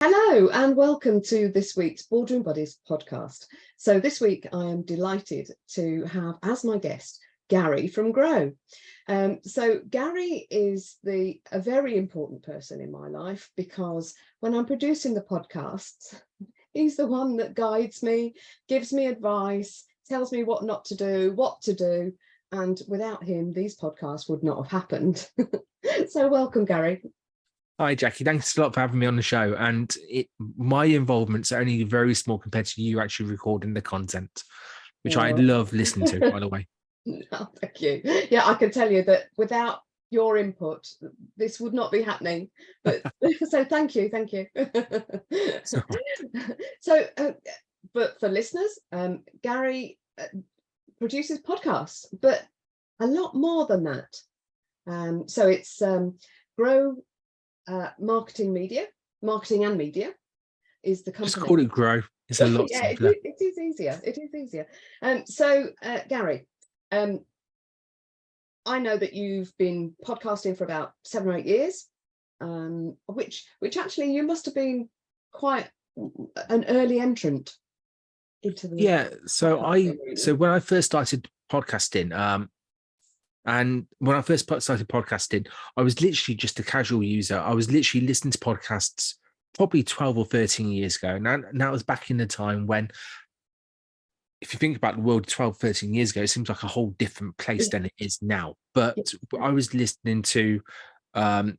Hello and welcome to this week's Boardroom Buddies podcast. So this week I am delighted to have as my guest Gary from Grow. So Gary is a very important person in my life because when I'm producing the podcasts, he's the one that guides me, gives me advice, tells me what not to do, what to do. And without him, these podcasts would not have happened. So welcome, Gary. Hi, Jackie. Thanks a lot for having me on the show. And my involvement's only very small compared to you actually recording the content, which I love listening to, by the way. Oh, thank you. Yeah, I can tell you that without your input, this would not be happening. But so thank you. So, but for listeners, Gary produces podcasts, but a lot more than that. So it's Grow. Marketing and media is the company. Just call it Grow. It's a lot simpler. It is easier. So Gary, I know that you've been podcasting for about 7 or 8 years, which actually you must have been quite an early entrant into the So when I first started podcasting, and when I first started podcasting, I was literally just a casual user. I was literally listening to podcasts probably 12 or 13 years ago. And that was back in the time when, if you think about the world 12, 13 years ago, it seems like a whole different place than it is now. But I was listening to, not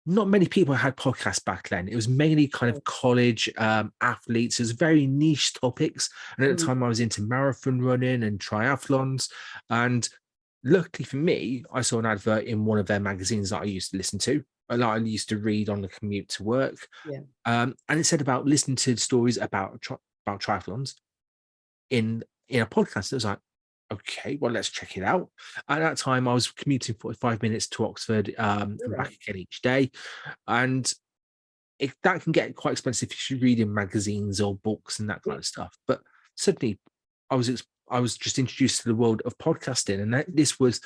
many people had podcasts back then. It was mainly kind of college athletes. It was very niche topics. And at the time I was into marathon running and triathlons. And luckily for me, I saw an advert in one of their magazines that I used to listen to, that I used to read on the commute to work. And it said about listening to stories about triathlons in a podcast. It was like, okay, well, let's check it out. At that time, I was commuting 45 minutes to Oxford and back again each day. And that can get quite expensive if you're reading magazines or books and that kind of stuff. But suddenly, I was just introduced to the world of podcasting, and this was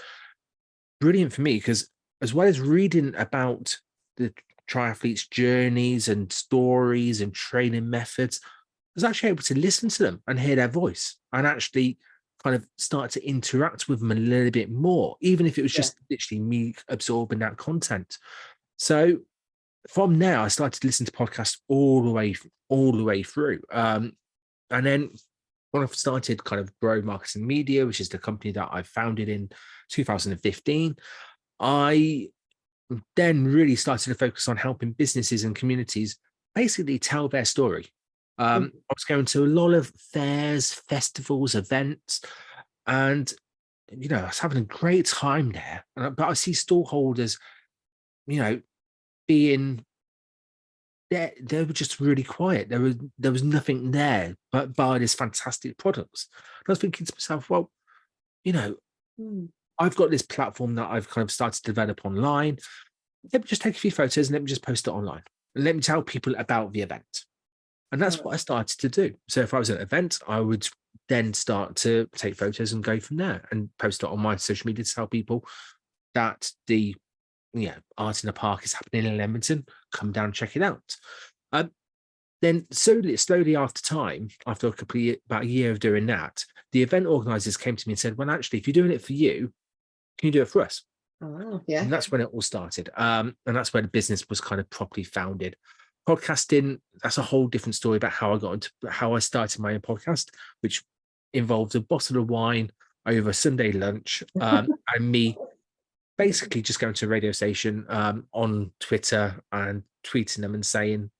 brilliant for me because, as well as reading about the triathletes' journeys and stories and training methods, I was actually able to listen to them and hear their voice and actually kind of start to interact with them a little bit more, even if it was just literally me absorbing that content. So from there, I started to listen to podcasts all the way through. And then when I started kind of Grow Marketing Media, which is the company that I founded in 2015, I then really started to focus on helping businesses and communities basically tell their story. I was going to a lot of fairs, festivals, events, and I was having a great time there. But I see stallholders, being they were just really quiet. There was nothing there but buy this fantastic products. And I was thinking to myself, well, I've got this platform that I've kind of started to develop online. Let me just take a few photos and let me just post it online. And let me tell people about the event. And that's what I started to do. So if I was at an event, I would then start to take photos and go from there and post it on my social media to tell people that the Art in the Park is happening in Edmonton. Come down and check it out. Then slowly after time, after about a year of doing that, the event organizers came to me and said, well, actually, if you're doing it for you, can you do it for us? Oh, yeah. And that's when it all started. And that's where the business was kind of properly founded. Podcasting, that's a whole different story about how I started my own podcast, which involved a bottle of wine over Sunday lunch and me basically just going to a radio station on Twitter and tweeting them and saying,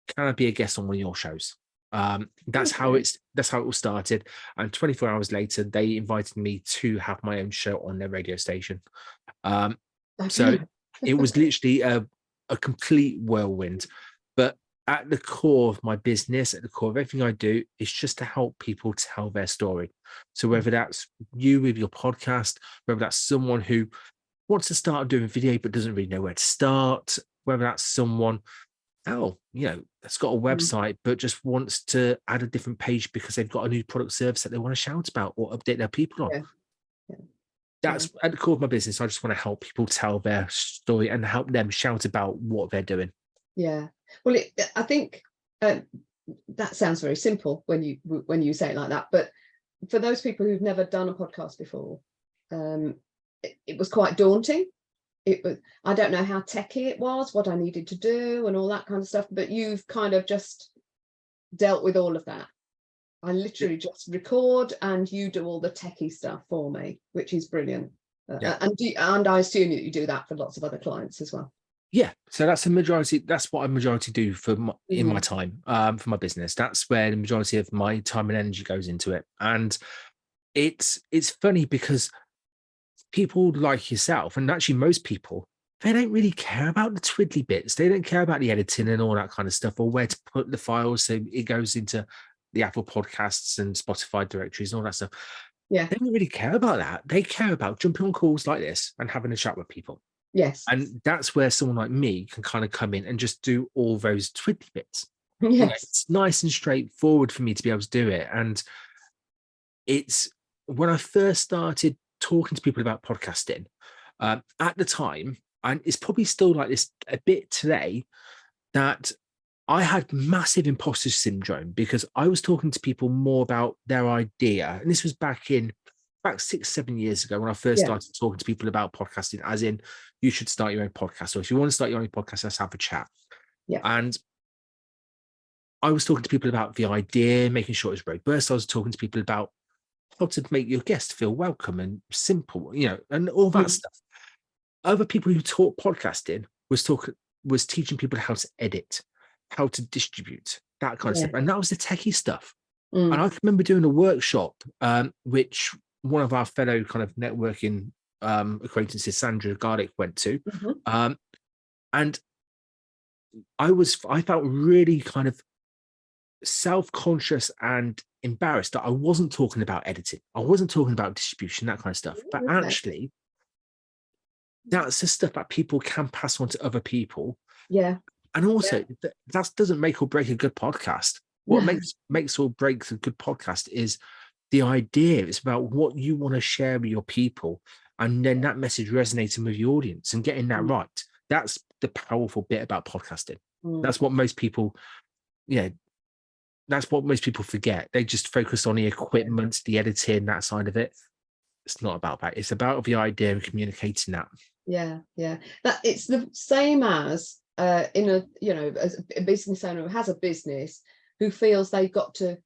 can I be a guest on one of your shows? That's how it all started. And 24 hours later, they invited me to have my own show on their radio station. So it was literally a complete whirlwind. But at the core of my business, at the core of everything I do, is just to help people tell their story. So whether that's you with your podcast, whether that's someone who wants to start doing video but doesn't really know where to start, whether that's someone that's got a website but just wants to add a different page because they've got a new product service that they want to shout about or update their people on. That's at the core of my business. I just want to help people tell their story and help them shout about what they're doing. Yeah. Well, I think that sounds very simple when you say it like that, but for those people who've never done a podcast before, it was quite daunting. It was, I don't know how techy it was, what I needed to do and all that kind of stuff, but you've kind of just dealt with all of that. I literally just record and you do all the techie stuff for me, which is brilliant. And I assume that you do that for lots of other clients as well. Yeah, so that's the majority. That's what I majority do for in my time, for my business. That's where the majority of my time and energy goes into it. And it's funny because people like yourself, and actually most people, they don't really care about the twiddly bits. They don't care about the editing and all that kind of stuff, or where to put the files so it goes into the Apple Podcasts and Spotify directories and all that stuff. Yeah, they don't really care about that. They care about jumping on calls like this and having a chat with people. Yes. And that's where someone like me can kind of come in and just do all those twiddly bits. Yes. You know, it's nice and straightforward for me to be able to do it. And it's when I first started talking to people about podcasting at the time, and it's probably still like this a bit today, that I had massive imposter syndrome because I was talking to people more about their idea. And this was back 6-7 years ago when I first started talking to people about podcasting, as in you should start your own podcast, or if you want to start your own podcast, let's have a chat. Yeah. And I was talking to people about the idea, making sure it was robust. I was talking to people about how to make your guest feel welcome and simple, you know, and all that stuff. Other people who taught podcasting was teaching people how to edit, how to distribute, that kind of stuff. And that was the techie stuff. And I remember doing a workshop, which one of our fellow kind of networking acquaintances, Sandra Garlick, went to. And I felt really kind of self-conscious and embarrassed that I wasn't talking about editing. I wasn't talking about distribution, that kind of stuff. But actually, that's the stuff that people can pass on to other people. Yeah. And also, that doesn't make or break a good podcast. What makes or breaks a good podcast is the idea. It's about what you want to share with your people, and then that message resonating with your audience and getting that right. That's the powerful bit about podcasting. That's what most people, that's what most people forget. They just focus on the equipment, the editing, that side of it. It's not about that. It's about the idea of communicating that. Yeah. That it's the same as as a business owner who has a business, who feels they've got to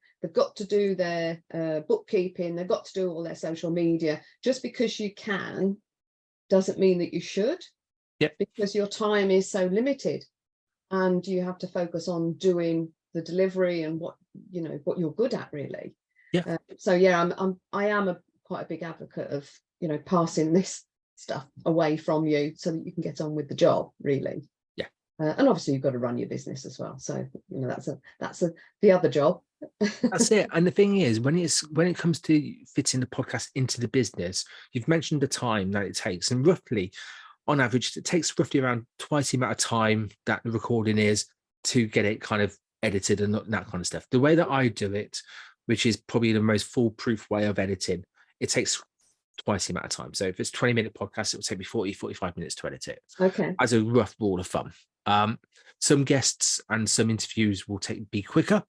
do their bookkeeping, they've got to do all their social media. Just because you can doesn't mean that you should. Because your time is so limited and you have to focus on doing the delivery and what you're good at, really. I am quite a big advocate of passing this stuff away from you so that you can get on with the job, really. And obviously you've got to run your business as well, so that's the other job. That's it. And the thing is, when it comes to fitting the podcast into the business, you've mentioned the time that it takes, and roughly on average it takes roughly around twice the amount of time that the recording is to get it kind of edited and that kind of stuff. The way that I do it, which is probably the most foolproof way of editing, it takes twice the amount of time. So if it's 20-minute podcast, it will take me 45 minutes to edit it. As a rough rule of thumb. Some guests and some interviews will be quicker,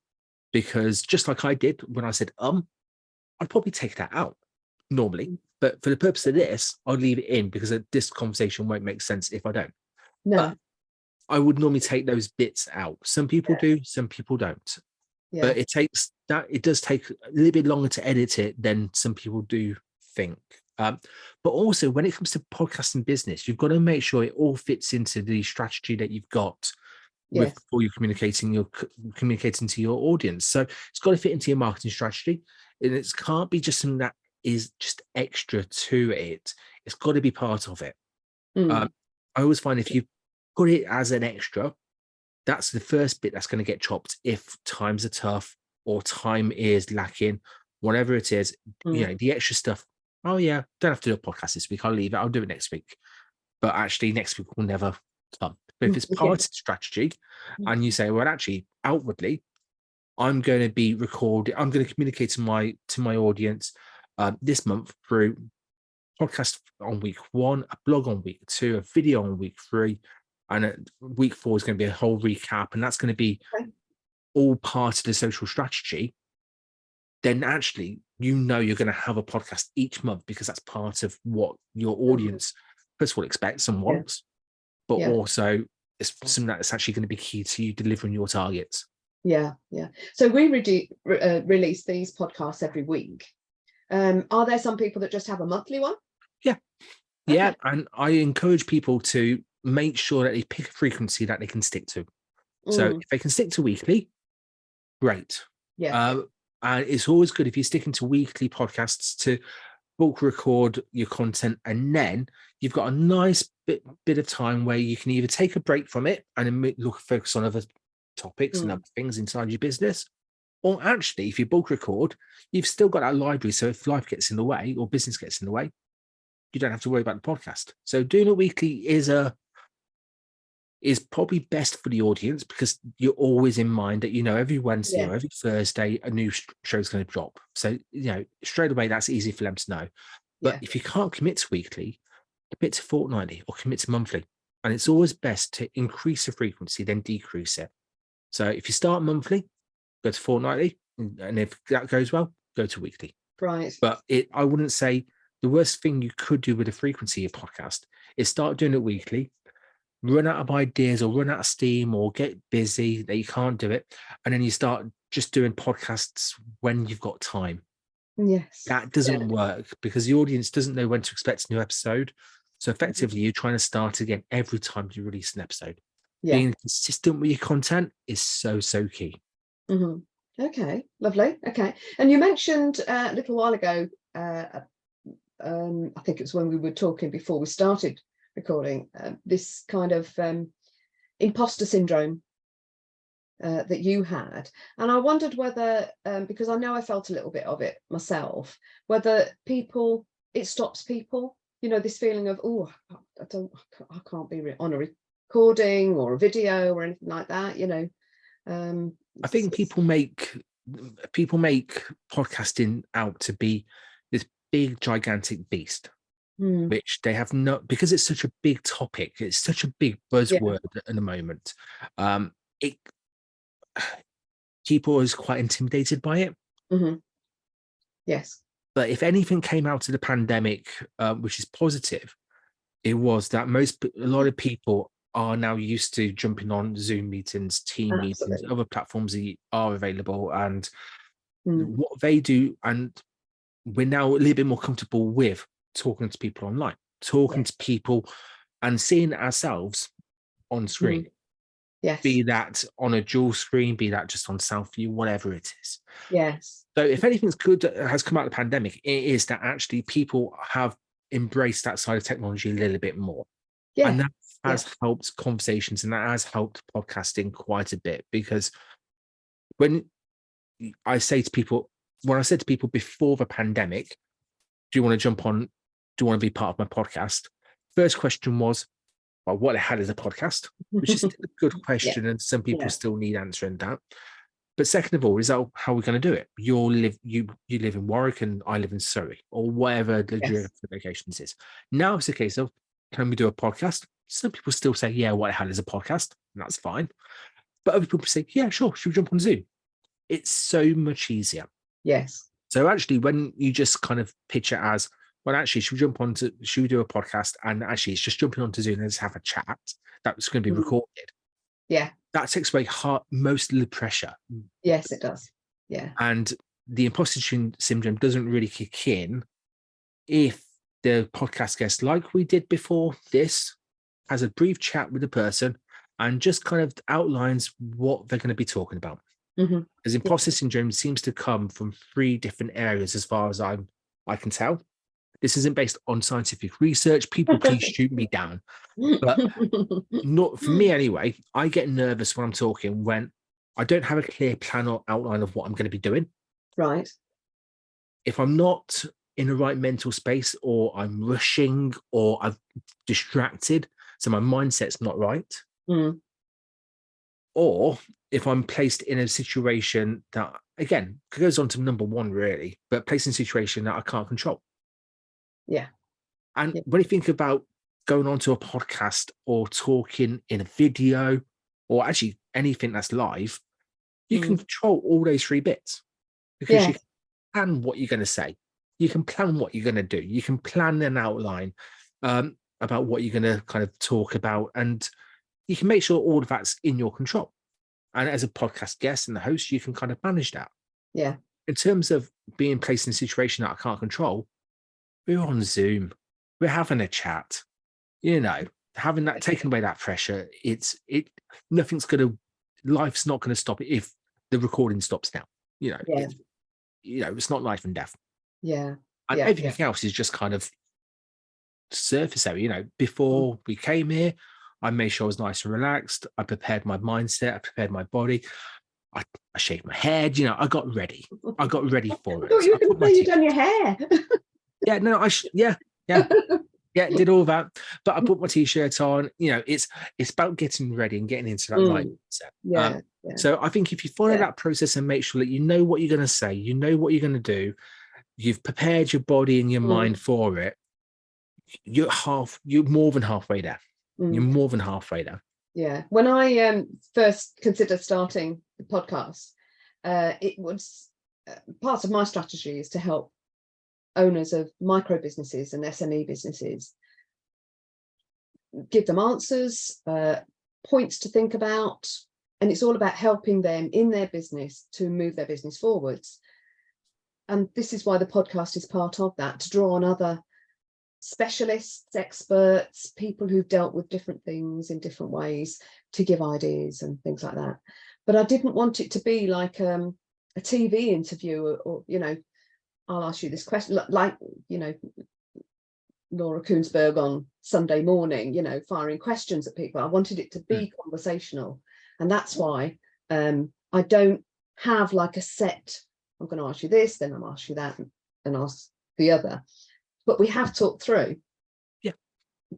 because just like I did when I said I'd probably take that out normally, but for the purpose of this, I'll leave it in because this conversation won't make sense if I don't. But I would normally take those bits out. Some people do, some people don't. But it does take a little bit longer to edit it than some people do think. But also when it comes to podcasting business, you've got to make sure it all fits into the strategy that you've got before you're communicating to your audience. So it's got to fit into your marketing strategy, and it can't be just something that is just extra to it. It's got to be part of it. I always find if you put it as an extra, that's the first bit that's going to get chopped if times are tough or time is lacking, whatever it is. The extra stuff, don't have to do a podcast this week, I'll leave it, I'll do it next week. But actually next week will never come. But if it's part of the strategy and you say, well, actually outwardly I'm going to be recording, I'm going to communicate to my audience this month through podcast on week 1, a blog on week 2, a video on week 3, and week 4 is going to be a whole recap, and that's going to be Okay. all part of the social strategy, then actually, you're going to have a podcast each month, because that's part of what your audience, first of all, expects and wants, but Yeah. also it's something that's actually going to be key to you delivering your targets. Yeah. So we release these podcasts every week. Are there some people that just have a monthly one? Yeah, and I encourage people to make sure that they pick a frequency that they can stick to. So if they can stick to weekly, great. Yeah. And it's always good if you're sticking to weekly podcasts to bulk record your content, and then you've got a nice bit of time where you can either take a break from it and then focus on other topics and other things inside your business, or actually, if you bulk record, you've still got that library. So if life gets in the way or business gets in the way, you don't have to worry about the podcast. So doing it weekly is probably best for the audience, because you're always in mind that, every Wednesday or every Thursday, a new show is going to drop. So, straight away, that's easy for them to know. But if you can't commit to weekly, commit to fortnightly or commit to monthly. And it's always best to increase the frequency, then decrease it. So if you start monthly, go to fortnightly. And if that goes well, go to weekly. Right. But I wouldn't say the worst thing you could do with the frequency of podcast is start doing it weekly, run out of ideas or run out of steam or get busy that you can't do it, and then you start just doing podcasts when you've got time. Yes. That doesn't work, because the audience doesn't know when to expect a new episode. So effectively, you're trying to start again every time you release an episode. Being consistent with your content is so key. Okay, lovely. Okay, and you mentioned a little while ago, I think it was when we were talking before we started recording, this kind of imposter syndrome that you had, and I wondered whether, because I know I felt a little bit of it myself, whether it stops people, this feeling of, oh, I can't be on a recording or a video or anything like that. I think people make podcasting out to be this big gigantic beast, which they have not, because it's such a big topic, it's such a big buzzword at the moment. People is quite intimidated by it. Yes. But if anything came out of the pandemic, which is positive, it was that a lot of people are now used to jumping on Zoom meetings, team meetings, other platforms that are available, and what they do. And we're now a little bit more comfortable with talking to people online, talking to people and seeing ourselves on screen. Yes. Be that on a dual screen, be that just on self view, whatever it is. Yes. So if anything's good that has come out of the pandemic, it is that actually people have embraced that side of technology a little bit more. Yeah. And that has helped conversations, and that has helped podcasting quite a bit, because when I said to people before the pandemic, do you want to jump on? Do you want to be part of my podcast? First question was, well, what the hell is a podcast? Which is a good question, and some people still need answering that. But second of all, is that how we're going to do it? You live in Warwick and I live in Surrey, or whatever the geographic locations is. Now it's a case of, can we do a podcast? Some people still say, yeah, what the hell is a podcast? And that's fine. But other people say, yeah, sure, should we jump on Zoom? It's so much easier. Yes. So actually, when you just kind of pitch it as, well, actually, should we do a podcast? And actually, it's just jumping onto Zoom and just have a chat that's going to be recorded. Yeah. That takes away most of the pressure. Yes, it does. Yeah. And the imposter syndrome doesn't really kick in if the podcast guest, like we did before this, has a brief chat with the person and just kind of outlines what they're going to be talking about. Because imposter syndrome seems to come from 3 different areas, as far as I can tell. This isn't based on scientific research. People, please shoot me down. But not for me anyway. I get nervous when I'm talking when I don't have a clear plan or outline of what I'm going to be doing. Right. If I'm not in the right mental space, or I'm rushing, or I'm distracted, so my mindset's not right. Or if I'm placed in a situation that, again, goes on to number 1 really, but placed in a situation that I can't control. Yeah. And when you think about going onto a podcast or talking in a video or actually anything that's live, you can control all those three bits because you Yes. can plan what you're going to say. You can plan what you're going to do. You can plan an outline about what you're going to kind of talk about, and you can make sure all of that's in your control. And as a podcast guest and the host, you can kind of manage that. Yeah. In terms of being placed in a situation that I can't control, we're on Zoom. We're having a chat. Having that, taking away that pressure, life's not going to stop if the recording stops now. Yeah. It's not life and death. Yeah. And everything else is just kind of surface area. Before we came here, I made sure I was nice and relaxed. I prepared my mindset. I prepared my body. I shaved my head. I got ready. I got ready for it. I thought you were going to say you'd done your hair. Yeah, no, yeah, did all that. But I put my t-shirt on. It's about getting ready and getting into that mindset. Yeah. So I think if you follow that process and make sure that you know what you're going to say, you know what you're going to do, you've prepared your body and your mind for it, you're more than halfway there. You're more than halfway there. Yeah. When I first considered starting the podcast, it was part of my strategy is to help owners of micro businesses and SME businesses, give them answers, points to think about, and it's all about helping them in their business to move their business forwards. And this is why the podcast is part of that, to draw on other specialists, experts, people who've dealt with different things in different ways, to give ideas and things like that. But I didn't want it to be like a TV interview or I'll ask you this question, like Laura Koonsberg on Sunday morning, firing questions at people. I wanted it to be conversational, and that's why I don't have like a set, I'm going to ask you this, then I'll ask you that, and ask the other. But we have talked through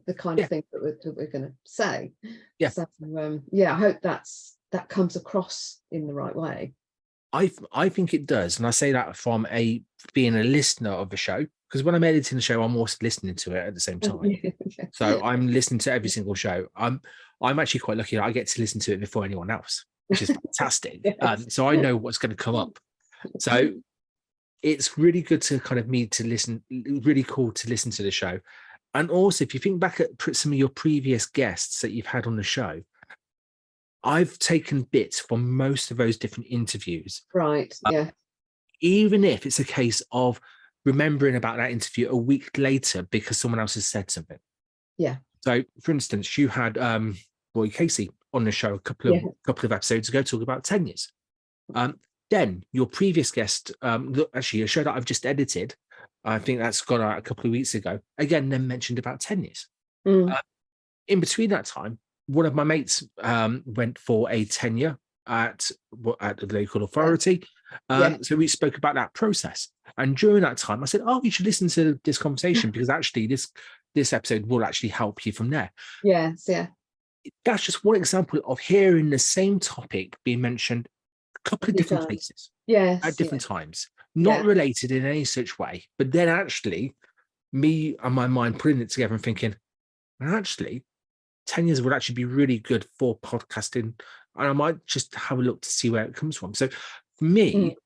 the kind of thing that we're going to say. Yeah. So, I hope that comes across in the right way. I think it does, and I say that from being a listener of the show, because when I'm editing the show, I'm also listening to it at the same time. So I'm listening to every single show. I'm actually quite lucky that I get to listen to it before anyone else, which is fantastic. So I know what's going to come up. So it's really good to kind of listen. Really cool to listen to the show, and also if you think back at some of your previous guests that you've had on the show, I've taken bits from most of those different interviews. Right. Yeah. Even if it's a case of remembering about that interview a week later because someone else has said something. Yeah. So, for instance, you had Roy Casey on the show a couple of episodes ago talking about 10 years. Then your previous guest, actually a show that I've just edited, I think that's gone out a couple of weeks ago, again, then mentioned about 10 years. In between that time, one of my mates went for a tenure at the local authority. So we spoke about that process. And during that time, I said, you should listen to this conversation because actually this episode will actually help you from there. Yes, yeah. That's just one example of hearing the same topic being mentioned a couple of different places. Yes. At different times. Not related in any such way. But then actually, me and my mind putting it together and thinking, actually, 10 years would actually be really good for podcasting, and I might just have a look to see where it comes from. So for me,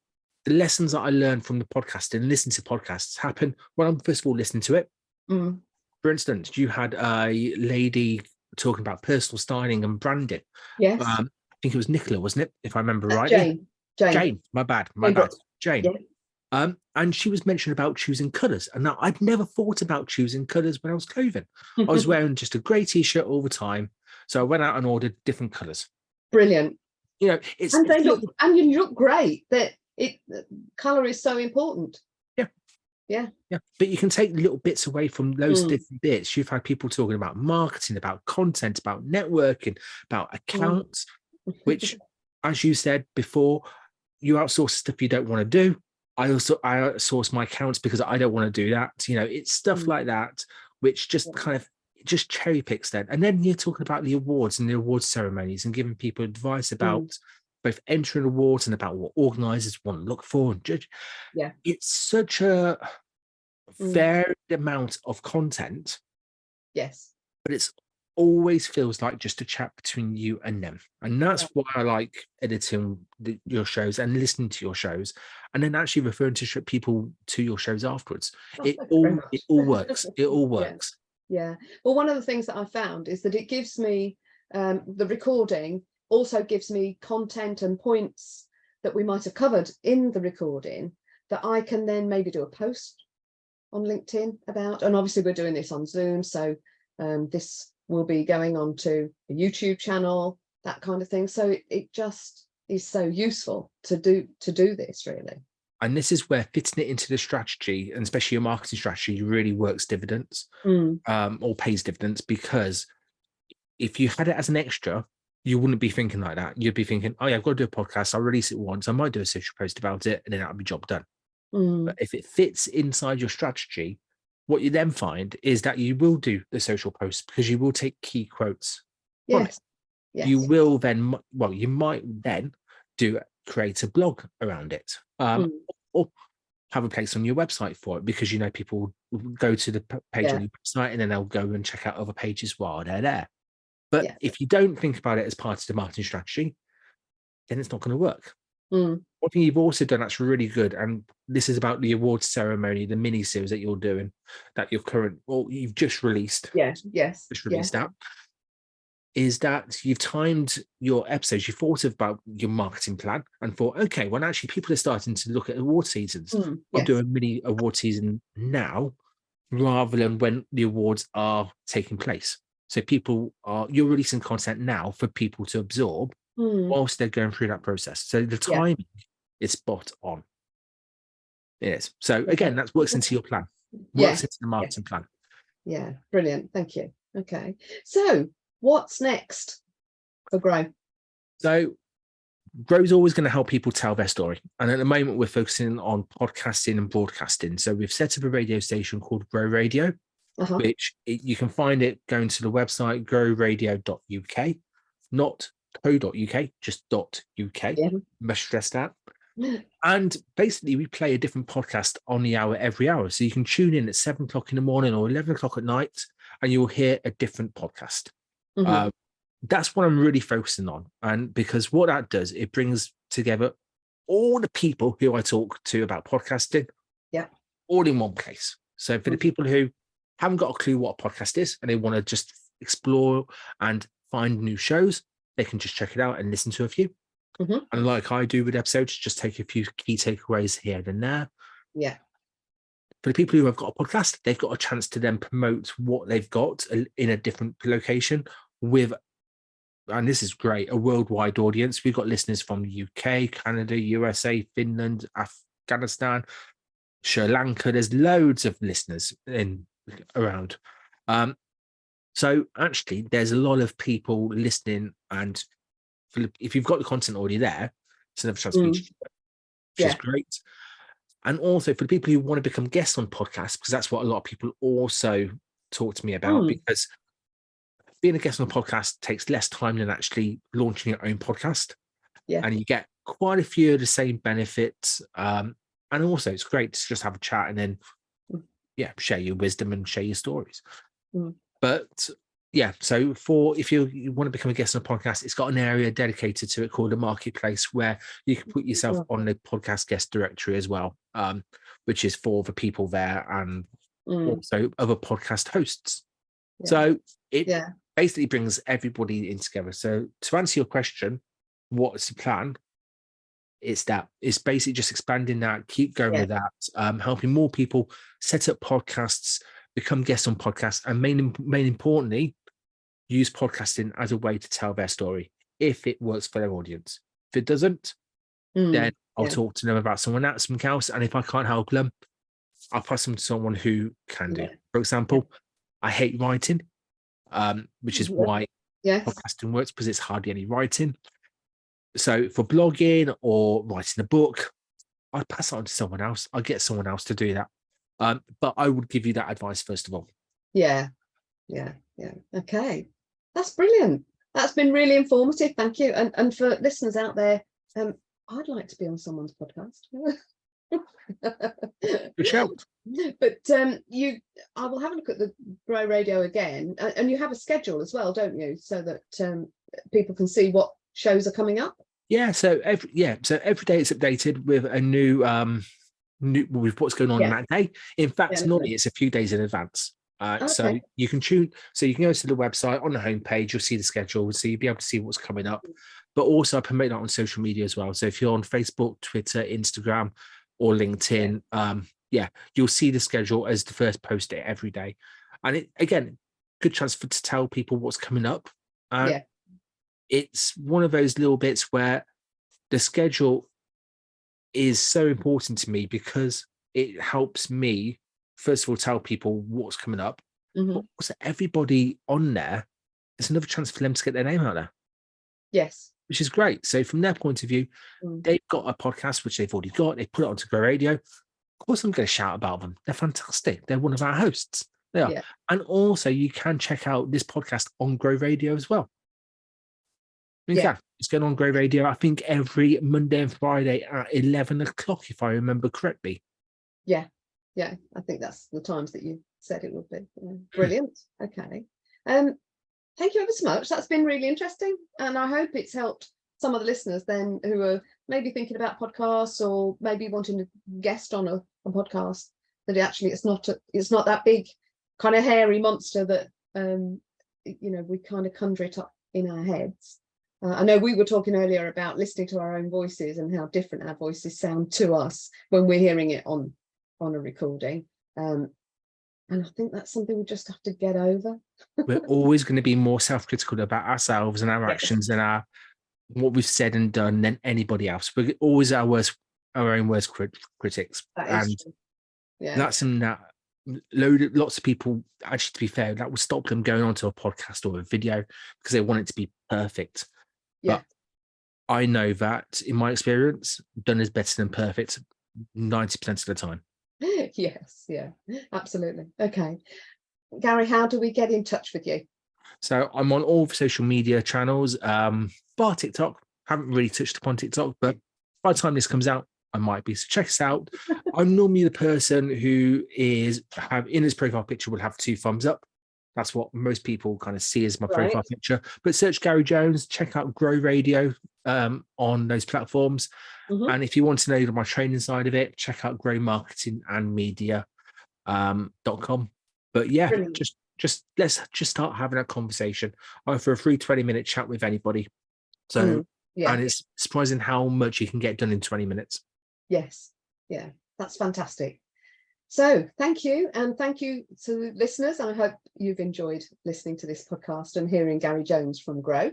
the lessons that I learned from the podcasting and listening to podcasts happen when I'm first of all listening to it. For instance, you had a lady talking about personal styling and branding. Yes. I think it was Nicola, wasn't it? If I remember rightly. Jane. My bad. Jane. Yeah. And she was mentioning about choosing colours. And now I'd never thought about choosing colours when I was clothing. I was wearing just a grey t-shirt all the time. So I went out and ordered different colours. Brilliant. And you look great. Colour is so important. Yeah. But you can take little bits away from those different bits. You've had people talking about marketing, about content, about networking, about accounts, which, as you said before, you outsource stuff you don't want to do. I outsource my accounts because I don't want to do that. It's stuff like that, which just kind of just cherry picks then. And then you're talking about the awards and the awards ceremonies and giving people advice about both entering awards and about what organisers want to look for and judge. Yeah. It's such a varied amount of content. Yes. but it's always feels like just a chat between you and them. And that's why I like editing your shows and listening to your shows, and then actually referring to people to your shows afterwards. Oh, It thank you very all much. works. It all Yeah. works. Yeah. Well, one of the things that I found is that it gives me the recording also gives me content and points that we might have covered in the recording that I can then maybe do a post on LinkedIn about. And obviously we're doing this on Zoom, so this will be going on to a YouTube channel, that kind of thing. So it just is so useful to do this, really. And this is where fitting it into the strategy, and especially your marketing strategy, really works dividends, or pays dividends, because if you had it as an extra, you wouldn't be thinking like that. You'd be thinking, oh yeah, I've got to do a podcast. I'll release it once. I might do a social post about it, and then that'll be job done. But if it fits inside your strategy, what you then find is that you will do the social posts because you will take key quotes. Yes. Yes. You will then, well, you might then create a blog around it, or have a place on your website for it, because people will go to the page on your website and then they'll go and check out other pages while they're there. But if you don't think about it as part of the marketing strategy, then it's not going to work. One thing you've also done that's really good, and this is about the awards ceremony, the mini series that you're doing, that you've just released. Just released out. Is that you've timed your episodes, you thought about your marketing plan and thought, okay, well, actually people are starting to look at award seasons. I'll do a mini award season now rather than when the awards are taking place. So you're releasing content now for people to absorb whilst they're going through that process. So the timing is spot on. It is. So again, that works into your plan, works into the marketing plan. Yeah, brilliant. Thank you. Okay. So what's next for Grow? So Grow's always going to help people tell their story. And at the moment, we're focusing on podcasting and broadcasting. So we've set up a radio station called Grow Radio, which you can find it going to the website growradio.uk, not co.uk, just .uk. Must stress that. And basically, we play a different podcast on the hour every hour. So you can tune in at 7 o'clock in the morning or 11 o'clock at night, and you'll hear a different podcast. That's what I'm really focusing on. And because what that does, it brings together all the people who I talk to about podcasting, all in one place. So for the people who haven't got a clue what a podcast is and they want to just explore and find new shows, they can just check it out and listen to a few. And like I do with episodes, just take a few key takeaways here and there. For the people who have got a podcast, they've got a chance to then promote what they've got in a different location with, and this is great, a worldwide audience. We've got listeners from the UK, Canada, USA, Finland, Afghanistan, Sri Lanka. There's loads of listeners around. So actually, there's a lot of people listening, and if you've got the content already there, it's another chance for you to do it, which is great. And also for the people who want to become guests on podcasts, because that's what a lot of people also talk to me about, because being a guest on a podcast takes less time than actually launching your own podcast. And you get quite a few of the same benefits. And also it's great to just have a chat and then, share your wisdom and share your stories. But so if you want to become a guest on a podcast, it's got an area dedicated to it called a marketplace, where you can put yourself on the podcast guest directory as well, which is for the people there and also other podcast hosts. So it basically brings everybody in together. So to answer your question, what's the plan? It's basically just expanding that, keep going with that, helping more people set up podcasts, become guests on podcasts, and main importantly, use podcasting as a way to tell their story if it works for their audience. If it doesn't, then I'll talk to them about something else. And if I can't help them, I'll pass them to someone who can do. For example, I hate writing, which is why podcasting works, because it's hardly any writing. So for blogging or writing a book, I'd pass it on to someone else. I'll get someone else to do that. But I would give you that advice first of all. Okay, that's brilliant. That's been really informative. Thank you. And for listeners out there, I'd like to be on someone's podcast. Good shout. But I will have a look at the Grow Radio again, and you have a schedule as well, don't you, so that people can see what shows are coming up. Yeah, so every day it's updated with a new with what's going on in that day. In fact, normally it's a few days in advance. So you can go to the website on the homepage, you'll see the schedule, so you'll be able to see what's coming up. But also I promote that on social media as well. So if you're on Facebook, Twitter, Instagram, or LinkedIn, you'll see the schedule as the first post it every day. And it, again, good chance to tell people what's coming up. It's one of those little bits where the schedule is so important to me because it helps me, first of all, tell people what's coming up. But also everybody on there, it's another chance for them to get their name out there. Yes. Which is great. So from their point of view, they've got a podcast, which they've already got. They put it onto Grow Radio. Of course, I'm going to shout about them. They're fantastic. They're one of our hosts. They are. Yeah. And also, you can check out this podcast on Grow Radio as well. It's going on Grow Radio, I think, every Monday and Friday at 11 o'clock, if I remember correctly. Yeah. I think that's the times that you said it would be. Brilliant. Okay. Thank you ever so much. That's been really interesting. And I hope it's helped some of the listeners then who are maybe thinking about podcasts or maybe wanting to guest on a podcast, that it's not that big kind of hairy monster that, we kind of conjure it up in our heads. I know we were talking earlier about listening to our own voices and how different our voices sound to us when we're hearing it on a recording. And I think that's something we just have to get over. We're always going to be more self-critical about ourselves and our actions and what we've said and done than anybody else. We're always our own worst critics. And that's something that lots of people, actually, to be fair, that will stop them going onto a podcast or a video because they want it to be perfect. But I know that in my experience, done is better than perfect 90% of the time. Yes, absolutely. Okay. Gary, how do we get in touch with you? So I'm on all social media channels, bar TikTok. Haven't really touched upon TikTok, but by the time this comes out, I might be. So check us out. I'm normally the person who in his profile picture will have 2 thumbs up. That's what most people kind of see as my profile picture. But search Gary Jones, check out Grow Radio on those platforms. And if you want to know my training side of it, check out growmarketingandmedia.com. But just let's start having a conversation. I offer a free 20-minute chat with anybody. So and it's surprising how much you can get done in 20 minutes. Yes. Yeah, that's fantastic. So thank you. And thank you to listeners. I hope you've enjoyed listening to this podcast and hearing Gary Jones from Grow.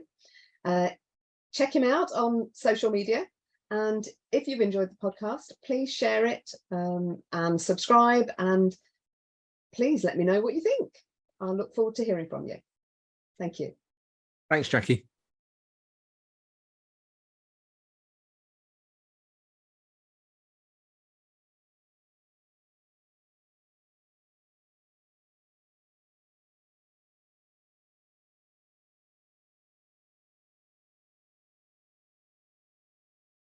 Check him out on social media. And if you've enjoyed the podcast, please share it and subscribe. And please let me know what you think. I look forward to hearing from you. Thank you. Thanks, Jackie.